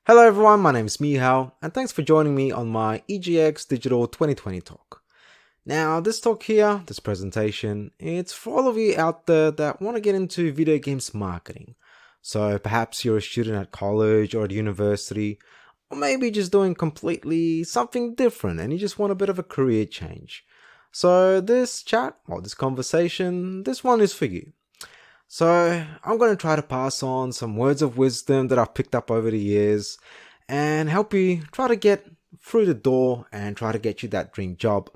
Hello everyone, my name is Michal, and thanks for joining me on my EGX Digital 2020 talk. Now, this talk here, this presentation, it's for all of you out there that want to get into video games marketing. So perhaps you're a student at college or at university, or maybe just doing completely something different and you just want a bit of a career change. So this chat, or this conversation, this one is for you. So I'm going to try to pass on some words of wisdom that I've picked up over the years and help you try to get through the door and try to get you that dream job.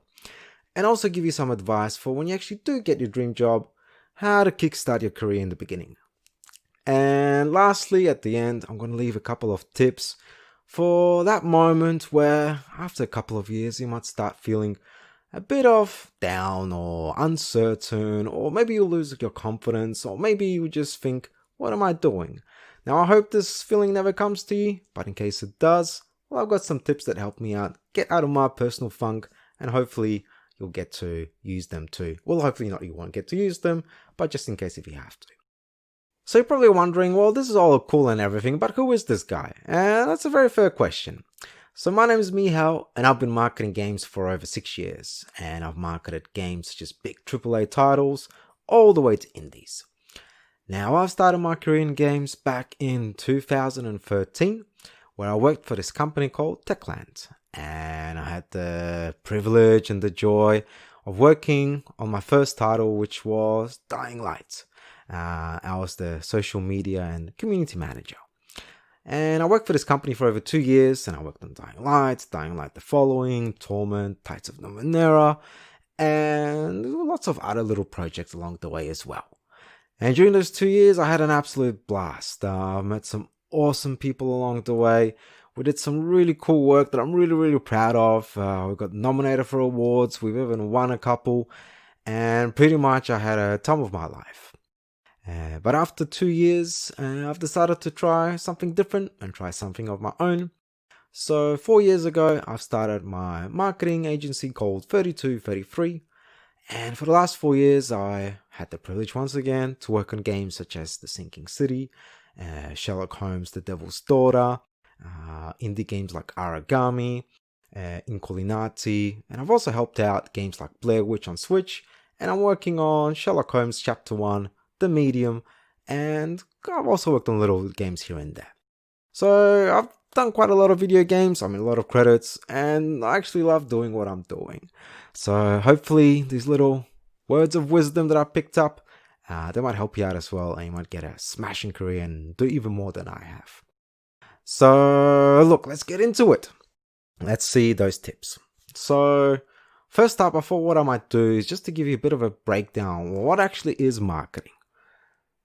And also give you some advice for when you actually do get your dream job, how to kickstart your career in the beginning. And lastly, at the end, I'm going to leave a couple of tips for that moment where after a couple of years you might start feeling a bit of down or uncertain, or maybe you'll lose your confidence, or maybe you just think, what am I doing? Now, I hope this feeling never comes to you, but in case it does, well, I've got some tips that help me out, get out of my personal funk, and hopefully you'll get to use them too. Well, hopefully not you won't get to use them, but just in case if you have to. So you're probably wondering, well, this is all cool and everything, but who is this guy? And that's a very fair question. So my name is Michal, and I've been marketing games for over 6 years, and I've marketed games such as big AAA titles all the way to indies. Now, I started my career in games back in 2013, where I worked for this company called Techland, and I had the privilege and the joy of working on my first title, which was Dying Light. I was the social media and community manager. And I worked for this company for over 2 years, and I worked on Dying Light the Following, Torment, Tides of Numenera, and lots of other little projects along the way as well. And during those 2 years, I had an absolute blast. I met some awesome people along the way. We did some really cool work that I'm really proud of. We got nominated for awards. We've even won a couple, and pretty much I had a time of my life. But after 2 years, I've decided to try something different and try something of my own. So 4 years ago, I've started my marketing agency called 3233. And for the last 4 years, I had the privilege once again to work on games such as The Sinking City, Sherlock Holmes, The Devil's Daughter, indie games like Aragami, Incolinati, and I've also helped out games like Blair Witch on Switch, and I'm working on Sherlock Holmes Chapter 1, The Medium, and I've also worked on little games here and there. So I've done quite a lot of video games, a lot of credits, and I actually love doing what I'm doing. So hopefully these little words of wisdom that I picked up, they might help you out as well, and you might get a smashing career and do even more than I have. So look, let's get into it. Let's see those tips. So first up, I thought what I might do is just to give you a bit of a breakdown of what actually is marketing.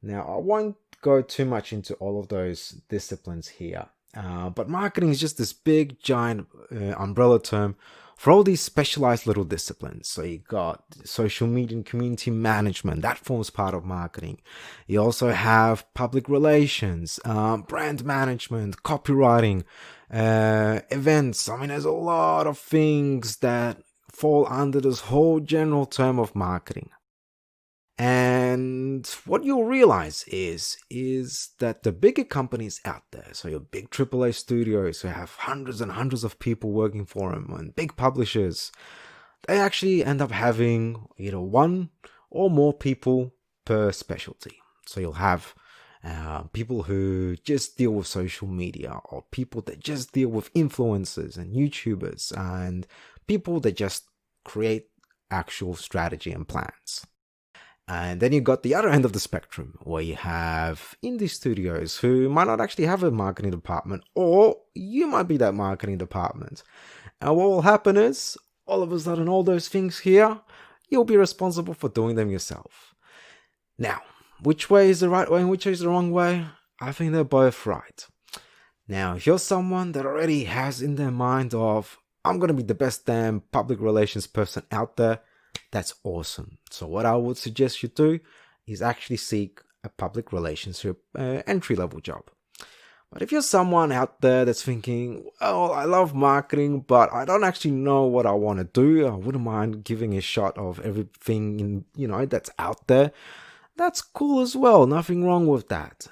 Now, I won't go too much into all of those disciplines here, but marketing is just this big, giant umbrella term for all these specialized little disciplines. So you got social media and community management, that forms part of marketing. You also have public relations, brand management, copywriting, events. There's a lot of things that fall under this whole general term of marketing. And what you'll realize is that the bigger companies out there, so your big AAA studios who have hundreds and hundreds of people working for them, and big publishers, they actually end up having either one or more people per specialty. So you'll have people who just deal with social media, or people that just deal with influencers and YouTubers, and people that just create actual strategy and plans. And then you got the other end of the spectrum, where you have indie studios who might not actually have a marketing department, or you might be that marketing department. And what will happen is, all of a sudden, all those things here, you'll be responsible for doing them yourself. Now, which way is the right way and which way is the wrong way? I think they're both right. Now, if you're someone that already has in their mind of, I'm going to be the best damn public relations person out there, that's awesome. So what I would suggest you do is actually seek a public relationship entry-level job. But if you're someone out there that's thinking, well, I love marketing, but I don't actually know what I want to do, I wouldn't mind giving a shot of everything that's out there, That's cool as well, nothing wrong with that.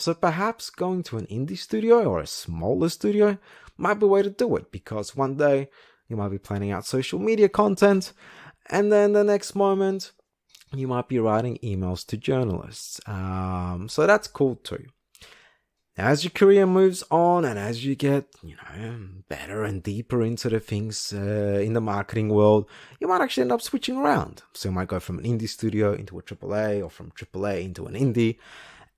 So perhaps going to an indie studio or a smaller studio might be a way to do it, because one day you might be planning out social media content, and then the next moment you might be writing emails to journalists. So that's cool too. As your career moves on and as you get, better and deeper into the things in the marketing world, you might actually end up switching around. So you might go from an indie studio into a AAA, or from AAA into an indie,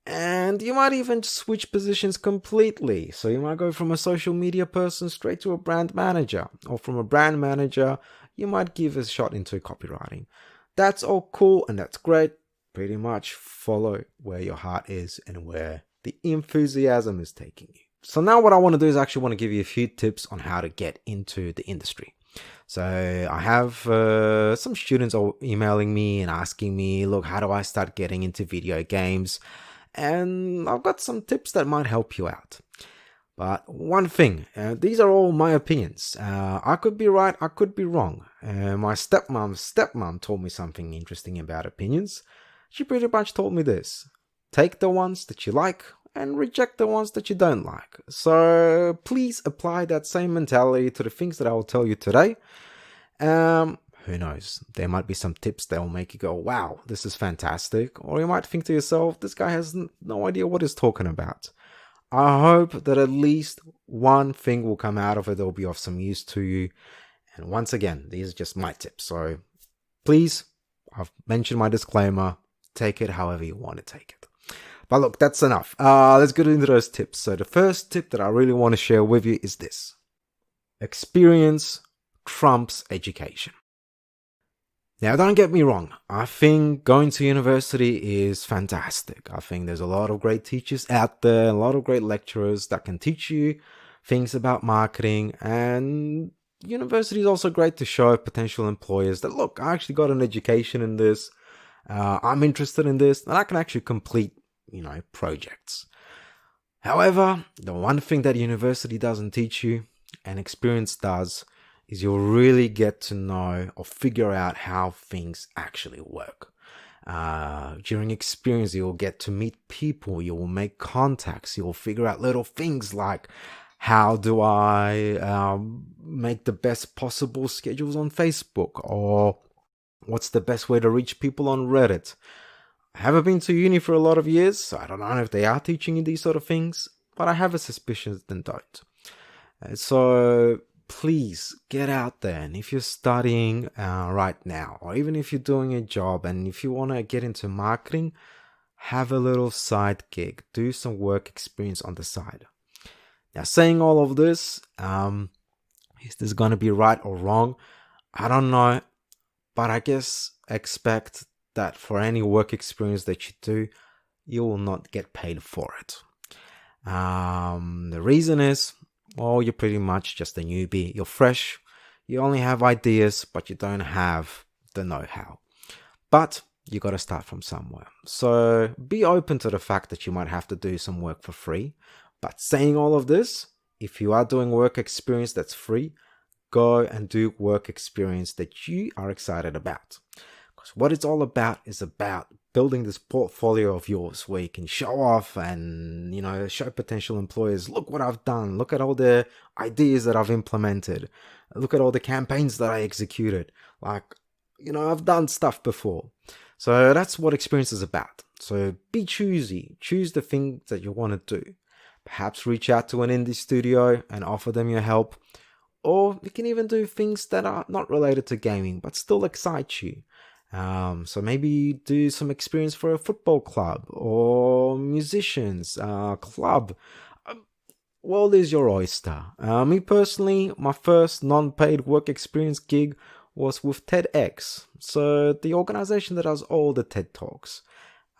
and you might even switch positions completely. So you might go from a social media person straight to a brand manager, or from a brand manager, you might give a shot into copywriting. That's all cool and that's great. Pretty much follow where your heart is and where the enthusiasm is taking you. So now what I want to do is actually want to give you a few tips on how to get into the industry. So I have some students are emailing me and asking me, look, how do I start getting into video games? And I've got some tips that might help you out. But one thing, these are all my opinions. I could be right, I could be wrong. My stepmom told me something interesting about opinions. She pretty much told me this: take the ones that you like and reject the ones that you don't like. So please apply that same mentality to the things that I will tell you today. Who knows? There might be some tips that will make you go, wow, this is fantastic. Or you might think to yourself, this guy has no idea what he's talking about. I hope that at least one thing will come out of it that will be of some use to you. And once again, these are just my tips. So please, I've mentioned my disclaimer. Take it however you want to take it. But look, that's enough. Let's get into those tips. So the first tip that I really want to share with you is this: experience trumps education. Now, don't get me wrong. I think going to university is fantastic. I think there's a lot of great teachers out there, a lot of great lecturers that can teach you things about marketing. And university is also great to show potential employers that, look, I actually got an education in this. I'm interested in this, and I can actually complete, projects. However, the one thing that university doesn't teach you, and experience does, is you'll really get to know or figure out how things actually work. During experience, you'll get to meet people, you will make contacts, you'll figure out little things like, how do I make the best possible schedules on Facebook? Or what's the best way to reach people on Reddit? I haven't been to uni for a lot of years, so I don't know if they are teaching you these sort of things, but I have a suspicion that they don't. So please get out there, and if you're studying right now, or even if you're doing a job, and if you want to get into marketing, have a little side gig, do some work experience on the side. Now, saying all of this, is this going to be right or wrong? I don't know, but I guess expect that for any work experience that you do, you will not get paid for it. The reason is, well, you're pretty much just a newbie. You're fresh. You only have ideas, but you don't have the know-how. But you got to start from somewhere. So be open to the fact that you might have to do some work for free. But saying all of this, if you are doing work experience that's free, go and do work experience that you are excited about. Because what it's all about is about building this portfolio of yours where you can show off and, show potential employers, look what I've done. Look at all the ideas that I've implemented. Look at all the campaigns that I executed. I've done stuff before. So that's what experience is about. So be choosy. Choose the things that you want to do. Perhaps reach out to an indie studio and offer them your help. Or you can even do things that are not related to gaming, but still excite you. So maybe do some experience for a football club or musicians club. World is your oyster. Me personally, my first non-paid work experience gig was with TEDx. So the organization that does all the TED Talks.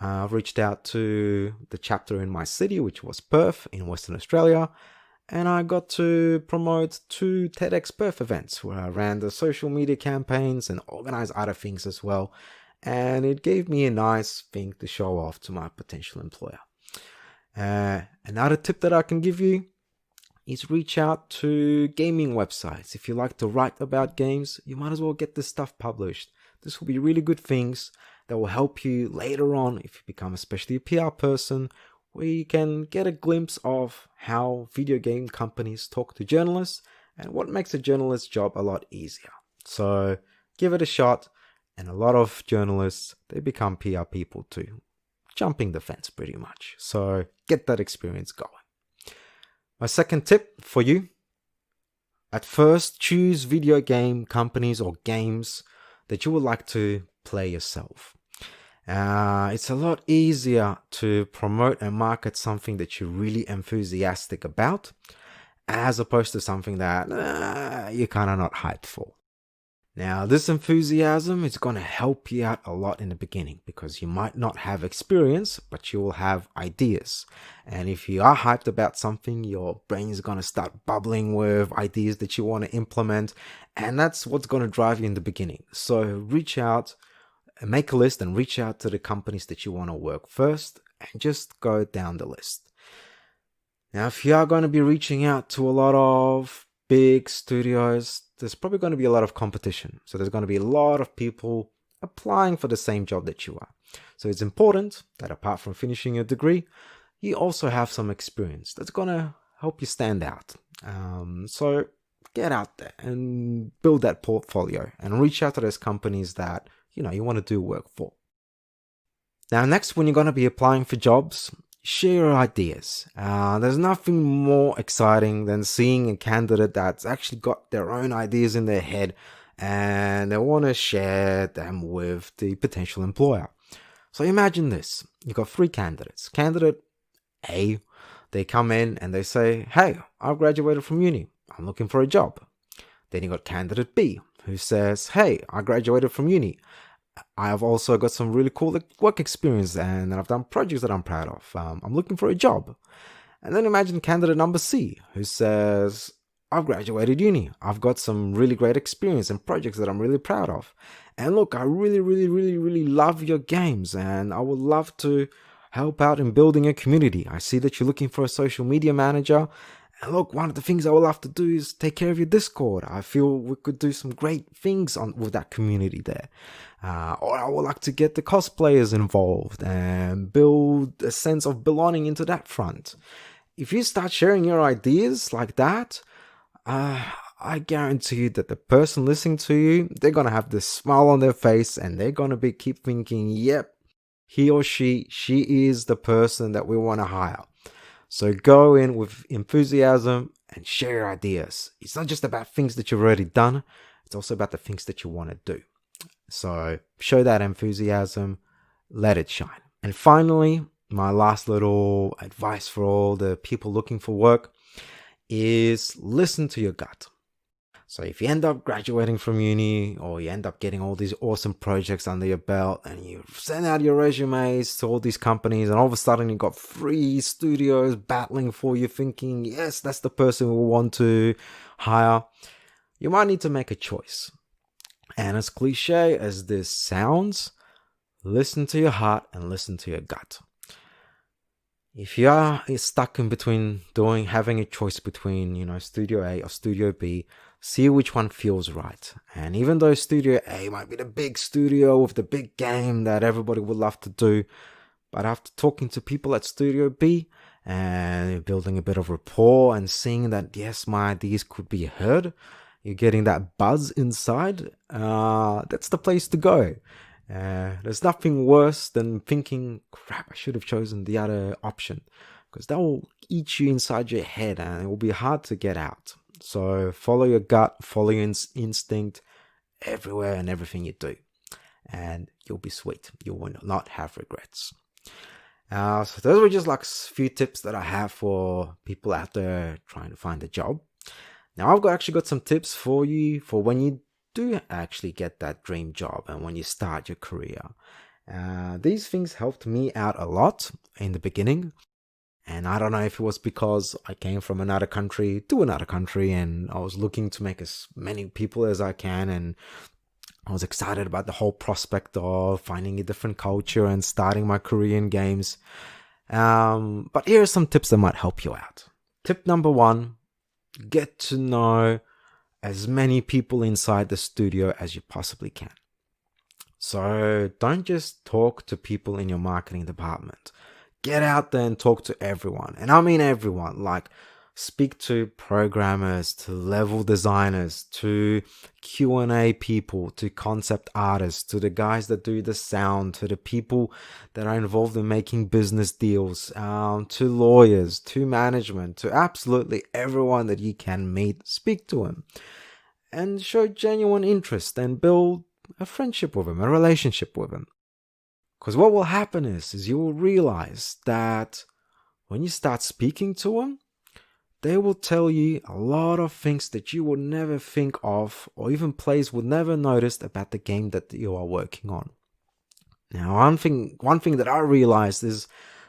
I've reached out to the chapter in my city, which was Perth in Western Australia. And I got to promote 2 TEDx Perth events where I ran the social media campaigns and organized other things as well. And it gave me a nice thing to show off to my potential employer. Another tip that I can give you is reach out to gaming websites. If you like to write about games, you might as well get this stuff published. This will be really good things. that will help you later on if you become especially a PR person, where you can get a glimpse of how video game companies talk to journalists and what makes a journalist's job a lot easier. So give it a shot, and a lot of journalists, they become PR people too, jumping the fence pretty much. So get that experience going. My second tip for you: at first, choose video game companies or games that you would like to play yourself. It's a lot easier to promote and market something that you're really enthusiastic about, as opposed to something that you're kind of not hyped for. Now, this enthusiasm is going to help you out a lot in the beginning because you might not have experience, but you will have ideas. And if you are hyped about something, your brain is going to start bubbling with ideas that you want to implement. And that's what's going to drive you in the beginning. So reach out, make a list and reach out to the companies that you want to work first and just go down the list. Now, if you are going to be reaching out to a lot of big studios, there's probably going to be a lot of competition. So there's going to be a lot of people applying for the same job that you are. So it's important that apart from finishing your degree, you also have some experience that's going to help you stand out. So get out there and build that portfolio and reach out to those companies that you want to do work for. Now, next, when you're going to be applying for jobs, share your ideas. There's nothing more exciting than seeing a candidate that's actually got their own ideas in their head and they want to share them with the potential employer. So imagine this. You've got three candidates. Candidate A, they come in and they say, "Hey, I've graduated from uni. I'm looking for a job." Then you got candidate B, who says, "Hey, I graduated from uni. I've also got some really cool work experience and I've done projects that I'm proud of. I'm looking for a job." And then imagine candidate number C, who says, "I've graduated uni. I've got some really great experience and projects that I'm really proud of. And look, I really, really, really, really love your games and I would love to help out in building a community. I see that you're looking for a social media manager. And look, one of the things I would love to do is take care of your Discord. I feel we could do some great things with that community there. Or I would like to get the cosplayers involved and build a sense of belonging into that front." If you start sharing your ideas like that, I guarantee you that the person listening to you, they're going to have this smile on their face and they're going to keep thinking, "Yep, he or she is the person that we want to hire." So go in with enthusiasm and share your ideas. It's not just about things that you've already done. It's also about the things that you want to do. So show that enthusiasm, let it shine. And finally, my last little advice for all the people looking for work is listen to your gut. So if you end up graduating from uni or you end up getting all these awesome projects under your belt and you send out your resumes to all these companies and all of a sudden you've got 3 studios battling for you thinking, yes, that's the person we want to hire, you might need to make a choice. And as cliche as this sounds, listen to your heart and listen to your gut. If you are stuck in between having a choice between, Studio A or Studio B, see which one feels right. And even though Studio A might be the big studio with the big game that everybody would love to do, but after talking to people at Studio B and building a bit of rapport and seeing that, yes, my ideas could be heard, you're getting that buzz inside, that's the place to go. There's nothing worse than thinking, crap, I should have chosen the other option, because that will eat you inside your head and it will be hard to get out. So follow your gut, follow your instinct everywhere and everything you do, and you'll be sweet. You will not have regrets. So those were just like a few tips that I have for people out there trying to find a job. Now I've actually got some tips for you for when you do actually get that dream job and when you start your career. These things helped me out a lot in the beginning. And I don't know if it was because I came from another country to another country and I was looking to make as many people as I can. And I was excited about the whole prospect of finding a different culture and starting my career in games. But here are some tips that might help you out. Tip number 1, get to know as many people inside the studio as you possibly can. So don't just talk to people in your marketing department. Get out there and talk to everyone. And I mean everyone. Like, speak to programmers, to level designers, to Q&A people, to concept artists, to the guys that do the sound, to the people that are involved in making business deals, to lawyers, to management, to absolutely everyone that you can meet. Speak to them and show genuine interest and build a friendship with them, a relationship with them. Because what will happen is you will realize that when you start speaking to them, they will tell you a lot of things that you would never think of, or even players would never notice about the game that you are working on. Now, one thing that I realized is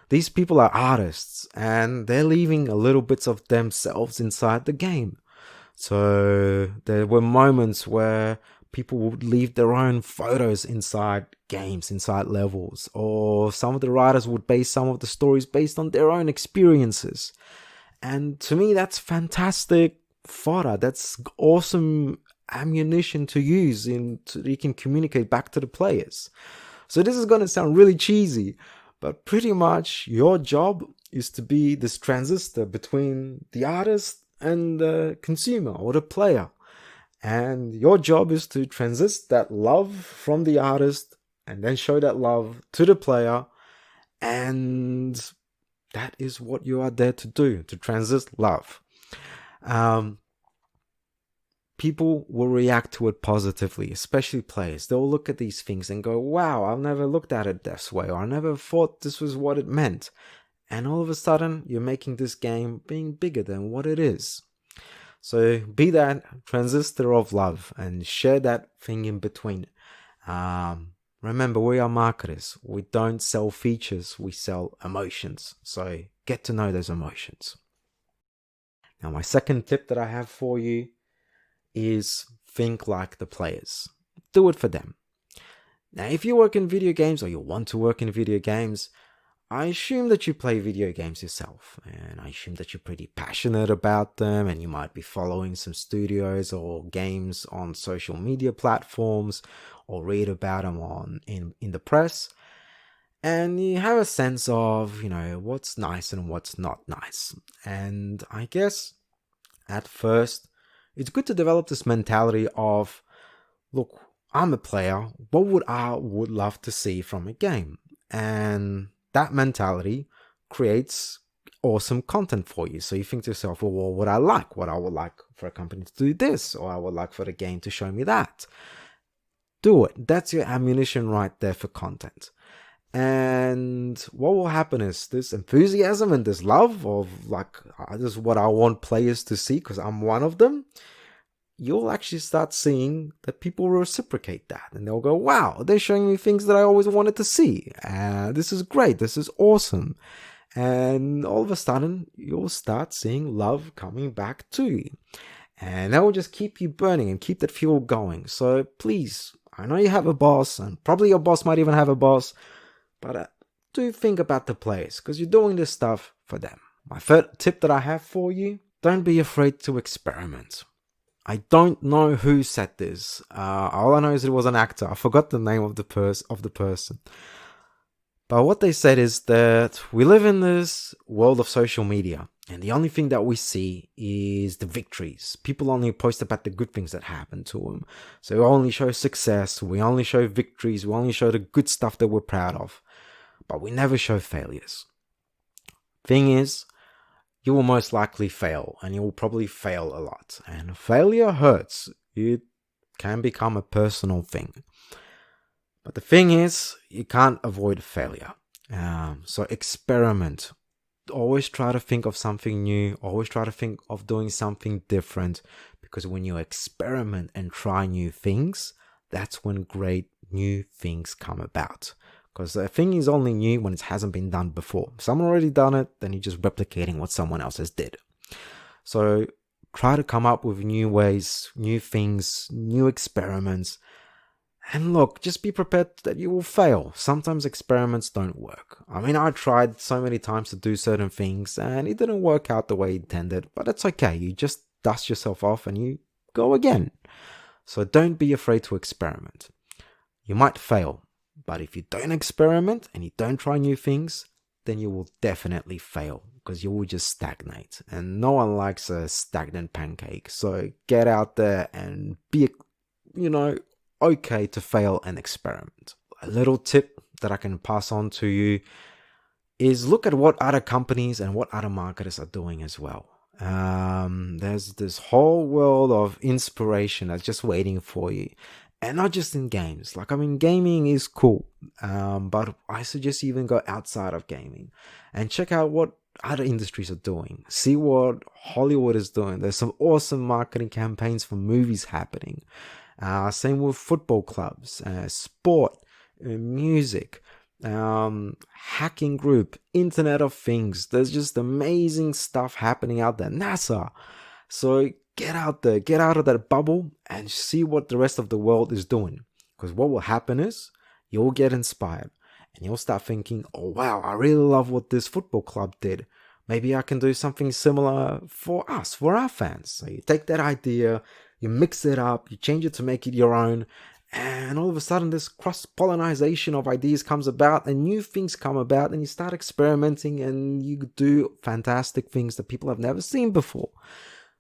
these people are artists and they're leaving a little bits of themselves inside the game. So there were moments where people would leave their own photos inside games, inside levels, or some of the writers would base some of the stories based on their own experiences. And to me, that's fantastic fodder. That's awesome ammunition to use so you can communicate back to the players. So this is going to sound really cheesy, but pretty much your job is to be this transistor between the artist and the consumer or the player. And your job is to transist that love from the artist and then show that love to the player. And that is what you are there to do, to transist love. People will react to it positively, especially players. They'll look at these things and go, wow, I've never looked at it this way, or I never thought this was what it meant. And all of a sudden, you're making this game being bigger than what it is. So be that transistor of love and share that thing in between. Remember, we are marketers. We don't sell features, we sell emotions. So get to know those emotions. Now, my second tip that I have for you is think like the players. Do it for them. Now, if you work in video games or you want to work in video games, I assume that you play video games yourself, and I assume that you're pretty passionate about them, and you might be following some studios or games on social media platforms, or read about them in the press, and you have a sense of, what's nice and what's not nice. And I guess at first, it's good to develop this mentality of, look, I'm a player, what would I love to see from a game? And that mentality creates awesome content for you. So you think to yourself, well, what would I like? What I would like for a company to do this, or I would like for the game to show me that. Do it. That's your ammunition right there for content. And what will happen is this enthusiasm and this love of this is what I want players to see because I'm one of them. You'll actually start seeing that people reciprocate that, and they'll go, wow, they're showing me things that I always wanted to see. This is great. This is awesome. And all of a sudden, you'll start seeing love coming back to you. And that will just keep you burning and keep that fuel going. So please, I know you have a boss, and probably your boss might even have a boss, but do think about the players because you're doing this stuff for them. My third tip that I have for you, don't be afraid to experiment. I don't know who said this. All I know is it was an actor. I forgot the name of the person. But what they said is that we live in this world of social media, and the only thing that we see is the victories. People only post about the good things that happen to them. So we only show success, we only show victories, we only show the good stuff that we're proud of. But we never show failures. Thing is, you will most likely fail, and you will probably fail a lot. And failure hurts. It can become a personal thing. But the thing is, you can't avoid failure. So experiment. Always try to think of something new. Always try to think of doing something different. Because when you experiment and try new things, that's when great new things come about. Because a thing is only new when it hasn't been done before. If someone already done it, then you're just replicating what someone else has did. So try to come up with new ways, new things, new experiments. And look, just be prepared that you will fail. Sometimes experiments don't work. I mean, I tried so many times to do certain things and it didn't work out the way intended, but it's okay. You just dust yourself off and you go again. So don't be afraid to experiment. You might fail, but if you don't experiment and you don't try new things, then you will definitely fail because you will just stagnate. And no one likes a stagnant pancake. So get out there and be, okay to fail and experiment. A little tip that I can pass on to you is look at what other companies and what other marketers are doing as well. There's this whole world of inspiration that's just waiting for you. And not just in games. Gaming is cool. But I suggest you even go outside of gaming and check out what other industries are doing. See what Hollywood is doing. There's some awesome marketing campaigns for movies happening. Same with football clubs, sport, music, hacking group, Internet of Things. There's just amazing stuff happening out there. NASA. So get out there, get out of that bubble and see what the rest of the world is doing. Because what will happen is you'll get inspired and you'll start thinking, oh wow, I really love what this football club did. Maybe I can do something similar for us, for our fans. So you take that idea, you mix it up, you change it to make it your own. And all of a sudden this cross-pollination of ideas comes about and new things come about and you start experimenting and you do fantastic things that people have never seen before.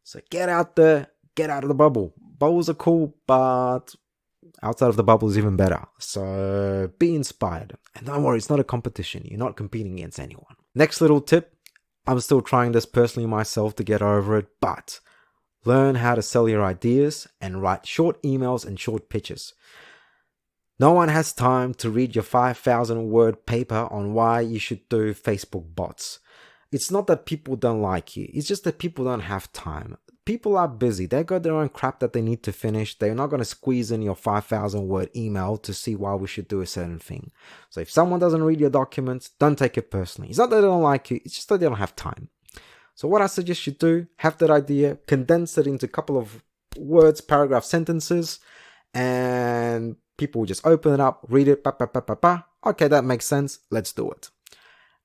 So get out there, get out of the bubble. Bubbles are cool, but outside of the bubble is even better. So be inspired. And don't worry, it's not a competition. You're not competing against anyone. Next little tip. I'm still trying this personally myself to get over it, but learn how to sell your ideas and write short emails and short pitches. No one has time to read your 5,000 word paper on why you should do Facebook bots. It's not that people don't like you. It's just that people don't have time. People are busy. They got their own crap that they need to finish. They're not going to squeeze in your 5,000 word email to see why we should do a certain thing. So if someone doesn't read your documents, don't take it personally. It's not that they don't like you. It's just that they don't have time. So what I suggest you do, have that idea, condense it into a couple of words, paragraph, sentences, and people will just open it up, read it, okay, that makes sense. Let's do it.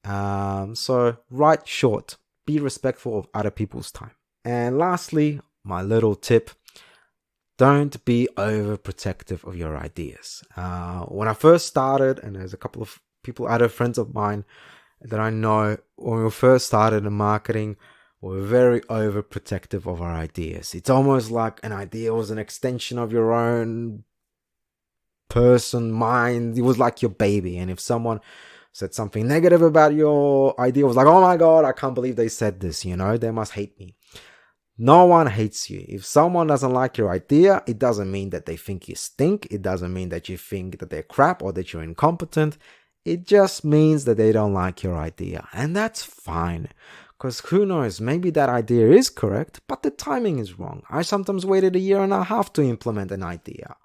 So write short, be respectful of other people's time. And lastly, my little tip, don't be overprotective of your ideas. When I first started, and there's a couple of people, other friends of mine that I know, when we first started in marketing, we were very overprotective of our ideas. It's almost like an idea was an extension of your own person, mind. It was like your baby. And if someone said something negative about your idea, it was like, oh my God, I can't believe they said this, they must hate me. No one hates you. If someone doesn't like your idea, it doesn't mean that they think you stink. It doesn't mean that you think that they're crap or that you're incompetent. It just means that they don't like your idea. And that's fine. Because who knows, maybe that idea is correct, but the timing is wrong. I sometimes waited 1.5 years to implement an idea.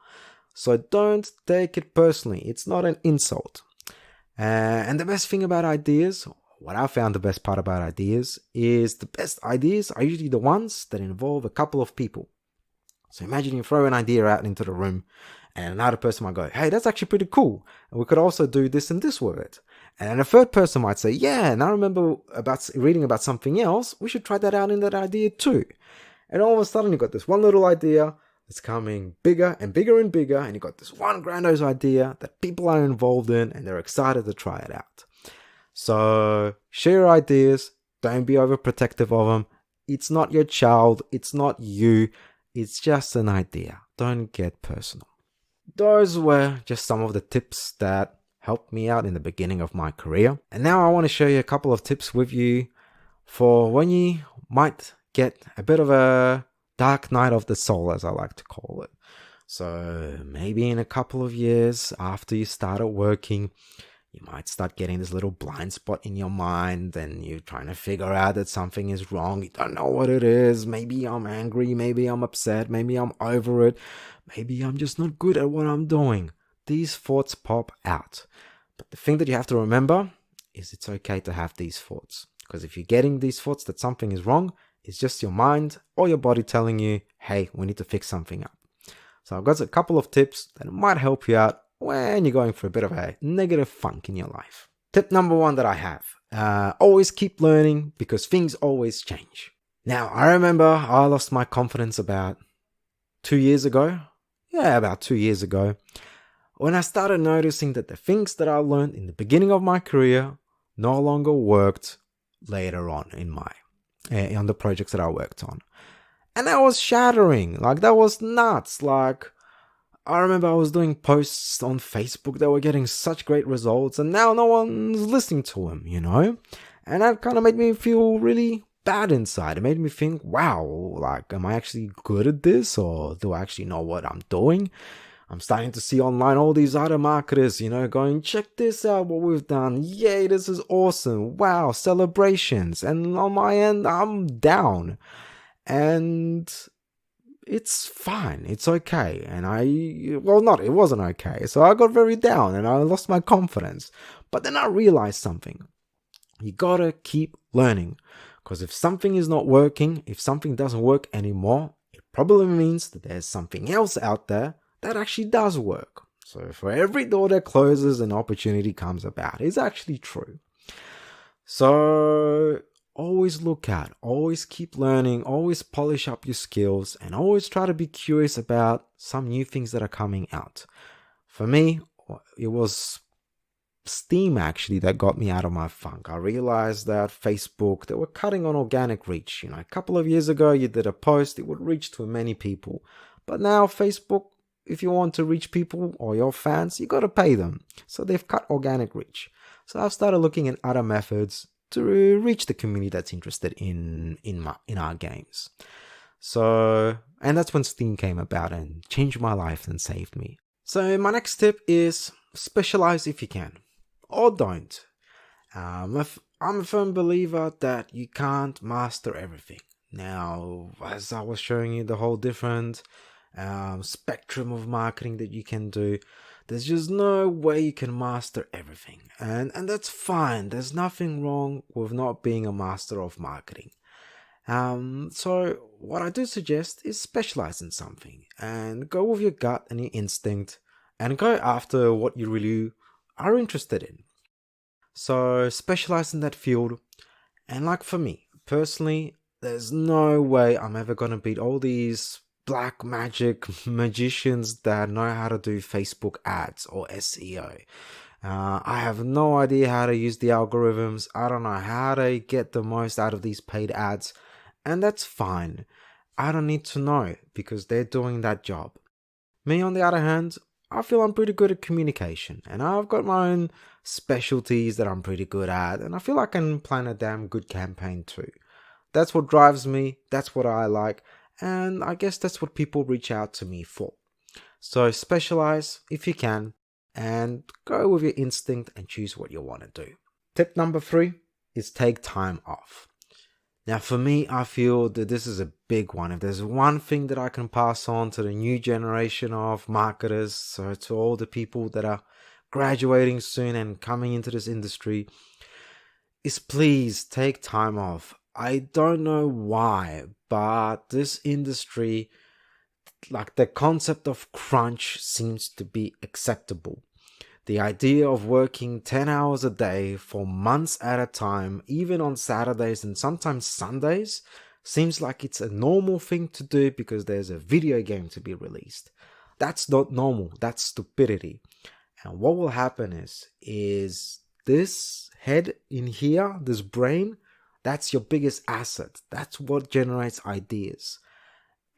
So don't take it personally. It's not an insult. And the best thing about ideas, what I found the best part about ideas, is the best ideas are usually the ones that involve a couple of people. So imagine you throw an idea out into the room and another person might go, hey, that's actually pretty cool. And we could also do this and this with it. And then a third person might say, yeah, and I remember reading about something else. We should try that out in that idea too. And all of a sudden you got this one little idea that's coming bigger and bigger and bigger. And you got this one grandiose idea that people are involved in and they're excited to try it out. So share your ideas. Don't be overprotective of them. It's not your child. It's not you. It's just an idea. Don't get personal. Those were just some of the tips that helped me out in the beginning of my career. And now I want to show you a couple of tips with you for when you might get a bit of a dark night of the soul, as I like to call it. So maybe in a couple of years after you started working, you might start getting this little blind spot in your mind and you're trying to figure out that something is wrong. You don't know what it is. Maybe I'm angry. Maybe I'm upset. Maybe I'm over it. Maybe I'm just not good at what I'm doing. These thoughts pop out. But the thing that you have to remember is it's okay to have these thoughts. Because if you're getting these thoughts that something is wrong, it's just your mind or your body telling you, hey, we need to fix something up. So I've got a couple of tips that might help you out when you're going for a bit of a negative funk in your life. Tip number 1 that I have, always keep learning because things always change. Now, I remember I lost my confidence about 2 years ago. Yeah, about 2 years ago, when I started noticing that the things that I learned in the beginning of my career no longer worked later on in on the projects that I worked on. And that was shattering. Like, that was nuts. Like, I remember I was doing posts on Facebook that were getting such great results, and now no one's listening to them, And that kind of made me feel really bad inside. It made me think, wow, like, am I actually good at this, or do I actually know what I'm doing? I'm starting to see online all these other marketers, going, check this out, what we've done. Yay, this is awesome. Wow, celebrations. And on my end, I'm down. And it's fine. It's okay. And it wasn't okay. So I got very down and I lost my confidence. But then I realized something. You gotta keep learning. Because if something is not working, if something doesn't work anymore, it probably means that there's something else out there that actually does work. So for every door that closes, an opportunity comes about. It's actually true. So always look out, always keep learning, always polish up your skills, and always try to be curious about some new things that are coming out. For me, it was Steam actually that got me out of my funk. I realized that Facebook, they were cutting on organic reach. A couple of years ago, you did a post, it would reach to many people. But now Facebook, if you want to reach people or your fans, you got to pay them. So they've cut organic reach. So I've started looking at other methods to reach the community that's interested in our games. So, and that's when Steam came about and changed my life and saved me. So my next tip is specialize if you can, or don't. I'm a firm believer that you can't master everything. Now, as I was showing you the whole different spectrum of marketing that you can do, there's just no way you can master everything. And that's fine. There's nothing wrong with not being a master of marketing. So what I do suggest is specialize in something and go with your gut and your instinct and go after what you really are interested in. So specialize in that field. And like for me, personally, there's no way I'm ever going to beat all these black magic magicians that know how to do Facebook ads or SEO. I have no idea how to use the algorithms. I don't know how to get the most out of these paid ads. And that's fine. I don't need to know because they're doing that job. Me, on the other hand, I feel I'm pretty good at communication. And I've got my own specialties that I'm pretty good at. And I feel I can plan a damn good campaign too. That's what drives me. That's what I like. And I guess that's what people reach out to me for. So specialize if you can and go with your instinct and choose what you want to do. Tip number 3 is take time off. Now for me, I feel that this is a big one. If there's one thing that I can pass on to the new generation of marketers, so to all the people that are graduating soon and coming into this industry, is please take time off. I don't know why, but this industry, like the concept of crunch seems to be acceptable. The idea of working 10 hours a day for months at a time, even on Saturdays and sometimes Sundays, seems like it's a normal thing to do because there's a video game to be released. That's not normal, that's stupidity. And what will happen is this head in here, this brain, that's your biggest asset. That's what generates ideas.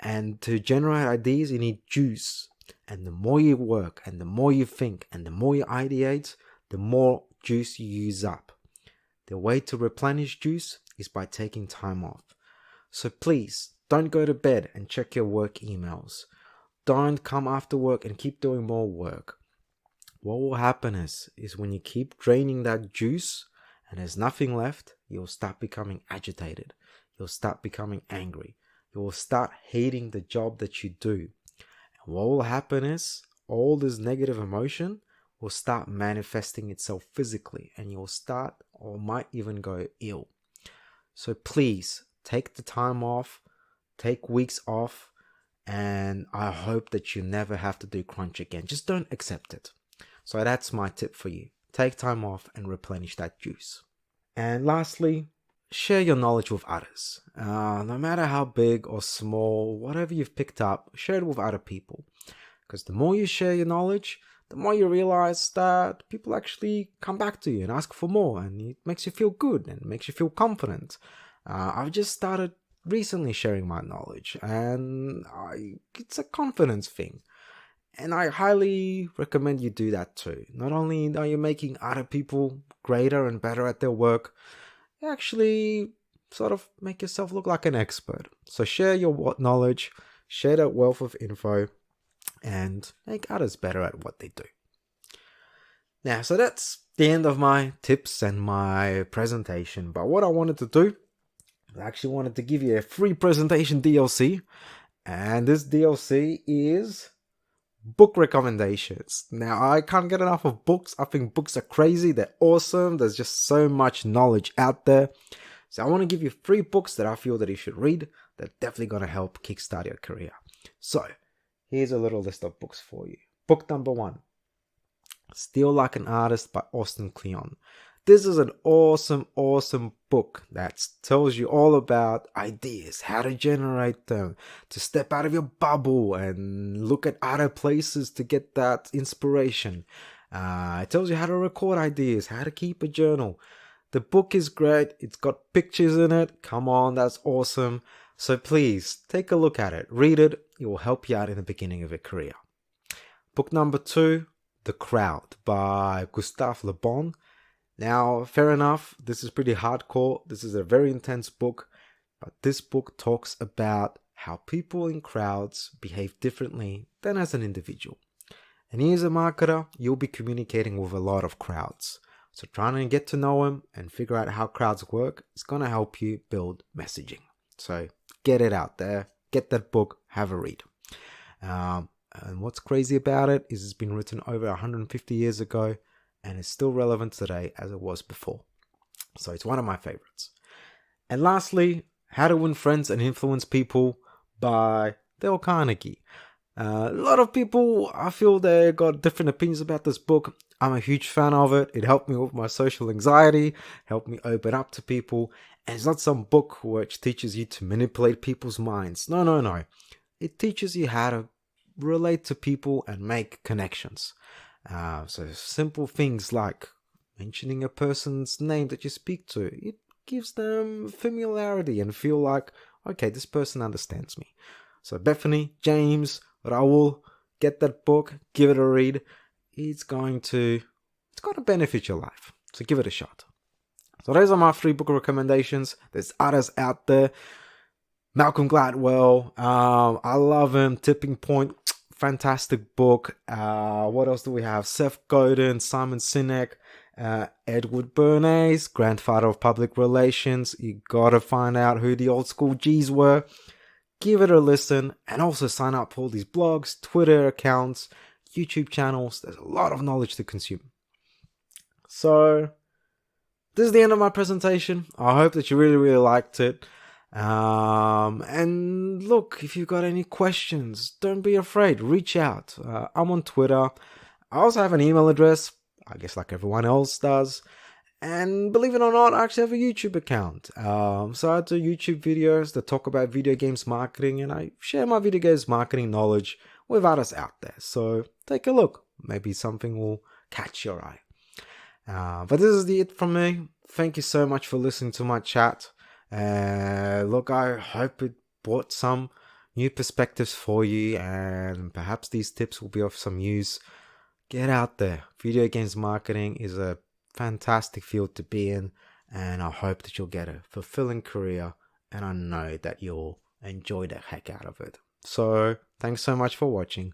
And to generate ideas, you need juice. And the more you work, and the more you think, and the more you ideate, the more juice you use up. The way to replenish juice is by taking time off. So please, don't go to bed and check your work emails. Don't come after work and keep doing more work. What will happen is when you keep draining that juice and there's nothing left, you'll start becoming agitated. You'll start becoming angry. You will start hating the job that you do. And what will happen is all this negative emotion will start manifesting itself physically and you'll start or might even go ill. So please take the time off, take weeks off, and I hope that you never have to do crunch again. Just don't accept it. So that's my tip for you. Take time off and replenish that juice. And lastly, share your knowledge with others. No matter how big or small, whatever you've picked up, share it with other people. Because the more you share your knowledge, the more you realize that people actually come back to you and ask for more, and it makes you feel good and makes you feel confident. I've just started recently sharing my knowledge, and it's a confidence thing. And I highly recommend you do that too. Not only are you making other people greater and better at their work, you actually sort of make yourself look like an expert. So share your knowledge, share that wealth of info, and make others better at what they do. Now, so that's the end of my tips and my presentation. But what I wanted to do, I actually wanted to give you a free presentation DLC. And this DLC is book recommendations. Now, I can't get enough of books. I think books are crazy. They're awesome. There's just so much knowledge out there. So I want to give you 3 books that I feel that you should read. They're definitely going to help kickstart your career. So here's a little list of books for you. Book number 1, Steal Like an Artist by Austin Kleon. This is an awesome book that tells you all about ideas, how to generate them, to step out of your bubble and look at other places to get that inspiration. It tells you how to record ideas, how to keep a journal. The book is great. It's got pictures in it. Come on, that's awesome. So please take a look at it. Read it. It will help you out in the beginning of your career. Book number 2, The Crowd by Gustave Le Bon. Now, fair enough, this is pretty hardcore. This is a very intense book, but this book talks about how people in crowds behave differently than as an individual. And as a marketer, you'll be communicating with a lot of crowds. So trying to get to know them and figure out how crowds work is going to help you build messaging. So get it out there, get that book, have a read. And what's crazy about it is it's been written over 150 years ago, and it's still relevant today as it was before. So it's one of my favorites. And lastly, How to Win Friends and Influence People by Dale Carnegie. A lot of people, I feel they got different opinions about this book. I'm a huge fan of it. It helped me with my social anxiety, helped me open up to people. And it's not some book which teaches you to manipulate people's minds. No. It teaches you how to relate to people and make connections. So simple things like mentioning a person's name that you speak to, it gives them familiarity and feel like, okay, this person understands me. So Bethany, James, Raul, get that book, give it a read. It's going to benefit your life. So give it a shot. So those are my 3 book recommendations. There's others out there. Malcolm Gladwell, I love him. Tipping Point, fantastic book. What else do we have? Seth Godin, Simon Sinek, Edward Bernays, grandfather of public relations. You gotta find out who the old school G's were. Give it a listen, and also sign up for all these blogs, Twitter accounts, YouTube channels. There's a lot of knowledge to consume. So this is the end of my presentation. I hope that you really liked it. And look, if you've got any questions, don't be afraid, reach out. I'm on Twitter. I also have an email address, I guess like everyone else does. And believe it or not, I actually have a YouTube account. So I do YouTube videos that talk about video games marketing, and I share my video games marketing knowledge with others out there. So take a look. Maybe something will catch your eye. But this is it from me. Thank you so much for listening to my chat. Look, I hope it brought some new perspectives for you, and perhaps these tips will be of some use. Get out there. Video games marketing is a fantastic field to be in, and I hope that you'll get a fulfilling career, and I know that you'll enjoy the heck out of it. So thanks so much for watching.